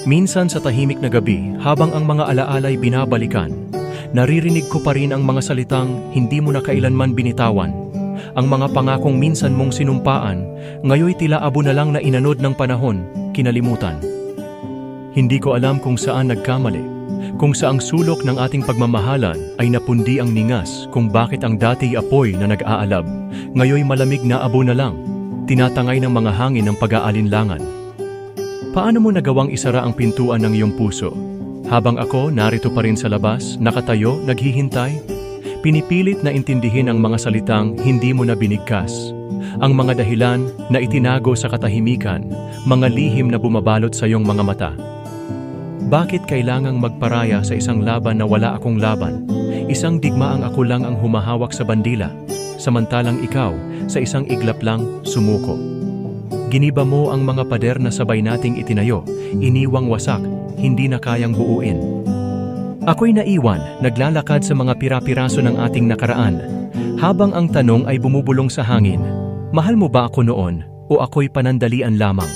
Minsan sa tahimik na gabi, habang ang mga alaala'y binabalikan, naririnig ko pa rin ang mga salitang hindi mo na kailanman binitawan. Ang mga pangakong minsan mong sinumpaan, ngayoy tila abo na lang na inanod ng panahon, kinalimutan. Hindi ko alam kung saan nagkamali, kung saang sulok ng ating pagmamahalan ay napundi ang ningas, kung bakit ang dati apoy na nag-aalab, ngayoy malamig na abo na lang, tinatangay ng mga hangin ng pag-aalinlangan. Paano mo nagawang isara ang pintuan ng iyong puso? Habang ako narito pa rin sa labas, nakatayo, naghihintay, pinipilit na intindihin ang mga salitang hindi mo na binigkas. Ang mga dahilan na itinago sa katahimikan, mga lihim na bumabalot sa iyong mga mata. Bakit kailangang magparaya sa isang laban na wala akong laban? Isang digmaang ako lang ang humahawak sa bandila, samantalang ikaw, sa isang iglap lang, sumuko. Giniba mo ang mga pader na sabay nating itinayo, iniwang wasak, hindi na kayang buuin. Ako'y naiwan, naglalakad sa mga pira-piraso ng ating nakaraan, habang ang tanong ay bumubulong sa hangin, mahal mo ba ako noon, o ako'y panandalian lamang?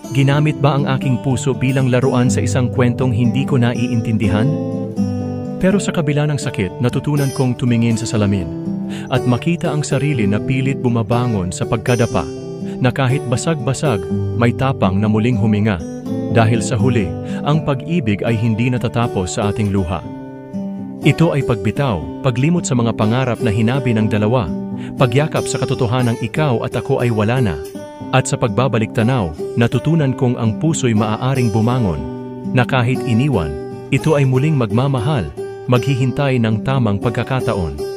Ginamit ba ang aking puso bilang laruan sa isang kwentong hindi ko naiintindihan? Pero sa kabila ng sakit, natutunan kong tumingin sa salamin, at makita ang sarili na pilit bumabangon sa pagkadapa, na kahit basag-basag, may tapang na muling huminga. Dahil sa huli, ang pag-ibig ay hindi natatapos sa ating luha. Ito ay pagbitaw, paglimot sa mga pangarap na hinabi ng dalawa, pagyakap sa katotohanang ikaw at ako ay wala na. At sa pagbabalik tanaw, natutunan kong ang puso'y maaaring bumangon, na kahit iniwan, ito ay muling magmamahal, maghihintay ng tamang pagkakataon.